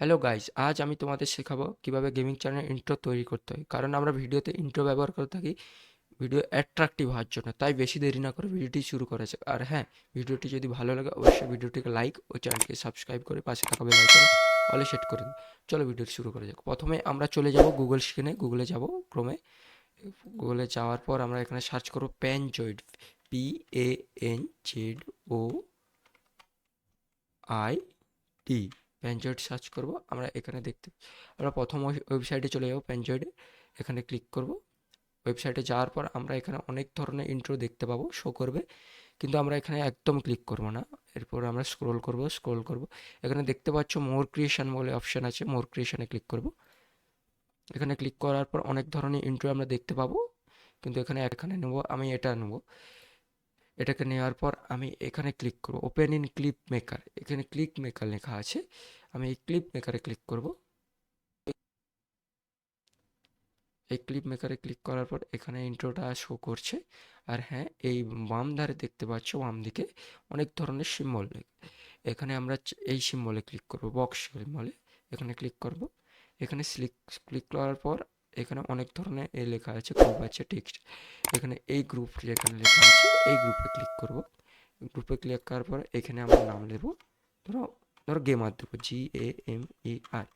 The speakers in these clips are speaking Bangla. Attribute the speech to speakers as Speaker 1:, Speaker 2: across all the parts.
Speaker 1: হ্যালো গাইস, আজ আমি তোমাদের শেখাবো কিভাবে গেমিং চ্যানেল ইন্ট্রো তৈরি করতে হয়। কারণ আমরা ভিডিওতে ইন্ট্রো ব্যবহার করে থাকি ভিডিও অ্যাট্রাকটিভ হওয়ার জন্য। তাই বেশি দেরি না করে ভিডিওটি শুরু করা যাক। আর হ্যাঁ, ভিডিওটি যদি ভালো লাগে অবশ্যই ভিডিওটিকে লাইক ও চ্যানেলকে সাবস্ক্রাইব করে পাশে থাকা বেল আইকনে অলে সেট করে দিন। চলো ভিডিওটি শুরু করা যাক। প্রথমে আমরা চলে যাব গুগল স্ক্রিনে, গুগলে যাব ক্রোমে। গুগলে যাওয়ার পর আমরা এখানে সার্চ করব প্যানজয়েড, PANJOID, প্যানজয়েড সার্চ করব। আমরা এখানে আমরা প্রথম ওয়েবসাইটে চলে যাব, প্যানজয়েডে এখানে ক্লিক করব। ওয়েবসাইটে যাওয়ার পর আমরা এখানে অনেক ধরনের ইন্ট্রো দেখতে পাবো, শো করবে, কিন্তু আমরা এখানে একদম ক্লিক করব না। এরপর আমরা স্ক্রোল করব। এখানে দেখতে পাচ্ছ মোর ক্রিয়েশন বলে অপশান আছে, মোর ক্রিয়েশনে ক্লিক করব। এখানে ক্লিক করার পর অনেক ধরনের ইন্ট্রো আমরা দেখতে পাবো, কিন্তু এখানে নেব, আমি এটা নেব। এটাকে নেওয়ার পর আমি এখানে ক্লিক করব, ওপেন ইন ক্লিপ মেকার। এখানে ক্লিপ মেকার লেখা আছে, আমি এই ক্লিপ মেকারে ক্লিক করব। এই ক্লিপ মেকারে ক্লিক করার পর এখানে ইন্ট্রোটা শো করছে। আর হ্যাঁ, এই বাম ধারে দেখতে পাচ্ছ, বাম দিকে অনেক ধরনের সিম্বল। এখানে আমরা এই সিম্বলে ক্লিক করব, বক্স সিম্বলে এখানে ক্লিক করব। এখানে ক্লিক করার পর এখানে অনেক ধরনের লেখা আছে, গ্রুপ আছে, টেক্সট। এখানে এই গ্রুপ যেখানে লেখা আছে এই গ্রুপে ক্লিক করব। গ্রুপে ক্লিক করার পর এখানে আমরা নাম দেবো, ধরো ধরো গেমার দেবো, GAMER,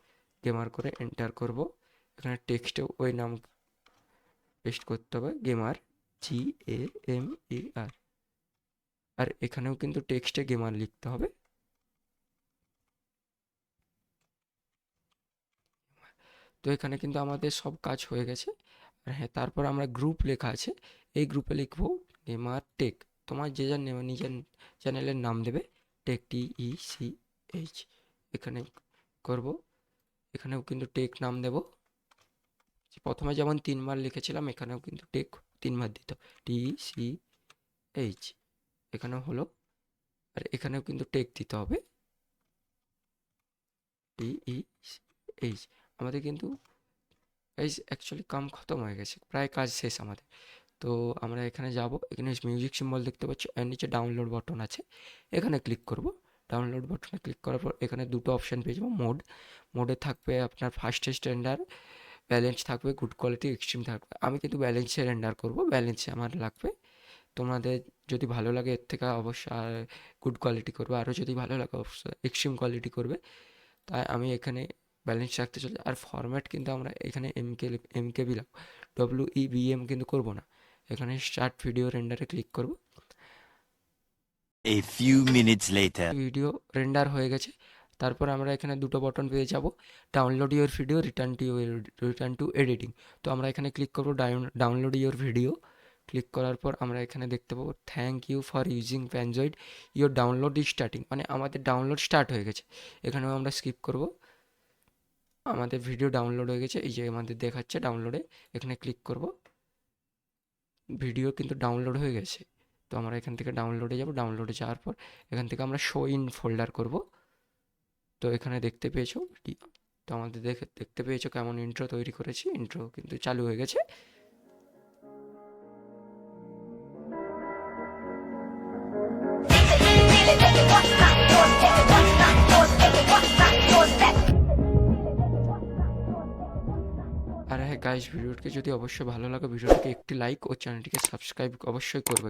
Speaker 1: গেমার করে এন্টার করব। এখানে টেক্সটে ওই নাম পেস্ট করতে হবে, গেমার, GAMER। আর এখানেও কিন্তু টেক্সটে গেমার লিখতে হবে। তো এখানে কিন্তু আমাদের সব কাজ হয়ে গেছে। আর হ্যাঁ, তারপর আমরা গ্রুপ লেখা আছে, এই গ্রুপে লিখবো গেমার টেক। তোমার যে যার নিজের চ্যানেলের নাম দেবে, টেক, TECH এখানে করব। এখানেও কিন্তু টেক নাম দেব। প্রথমে যেমন 3বার লিখেছিলাম, এখানেও কিন্তু টেক 3বার দিতে হবে, TCH এখানেও হলো। আর এখানেও কিন্তু টেক দিতে হবে, TECH। আমাদের কিন্তু এই অ্যাকচুয়ালি কাম খতম হয়ে গেছে, প্রায় কাজ শেষ আমাদের। তো আমরা এখানে যাব, এখানে মিউজিক সিম্বল দেখতে পাচ্ছ, এর নিচে ডাউনলোড বাটন আছে, এখানে ক্লিক করব। ডাউনলোড বাটনে ক্লিক করার পর এখানে দুটো অপশান পেয়ে যাবো। মোডে থাকবে আপনার ফার্স্ট স্ট্যান্ডার্ড, ব্যালেন্স থাকবে, গুড কোয়ালিটি, এক্সট্রিম থাকবে। আমি কিন্তু ব্যালেন্সে রেন্ডার করব, ব্যালেন্সে আমার লাগবে। তোমাদের যদি ভালো লাগে এর থেকে অবশ্যই গুড কোয়ালিটি করবে, আরও যদি ভালো লাগে অবশ্যই এক্সট্রিম কোয়ালিটি করবে। তাই আমি এখানে ব্যালেন্স রাখতে চলছি। আর ফরম্যাট কিন্তু আমরা এখানে এমকেবি লাগবে, WEBM কিন্তু করব না। এখানে স্টার্ট ভিডিও রেন্ডারে ক্লিক করব।
Speaker 2: A few minutes later.
Speaker 1: Video render হয়ে গেছে। তারপর আমরা এখানে দুটো বটন পেয়ে যাব, download your video, return to editing. তো আমরা এখানে ক্লিক করব ডাউনলোড ইওর ভিডিও। ক্লিক করার পর আমরা এখানে দেখতে পাবো thank you for using Panzoid, your download is starting, মানে আমাদের ডাউনলোড স্টার্ট হয়ে গেছে। এখানেও আমরা স্কিপ করব, আমাদের ভিডিও ডাউনলোড হয়ে গেছে, এই যে আমাদের দেখাচ্ছে ডাউনলোডে। এখানে ক্লিক করব, ভিডিও কিন্তু ডাউনলোড হয়ে গেছে। তো আমরা এখান থেকে ডাউনলোডে যাব, ডাউনলোডে যাওয়ার পর এখান থেকে আমরা শো ইন ফোল্ডার করব। তো এখানে দেখতে পেয়েছো ভিডিও, তো আমাদের দেখতে পেয়েছো কেমন ইন্ট্রো তৈরি করেছি। ইন্ট্রো কিন্তু চালু হয়ে গেছে। আর হ্যাঁ গাইস, ভিডিওটিকে যদি অবশ্যই ভালো লাগে ভিডিওটিকে একটি লাইক ও চ্যানেলটিকে সাবস্ক্রাইব অবশ্যই করবে।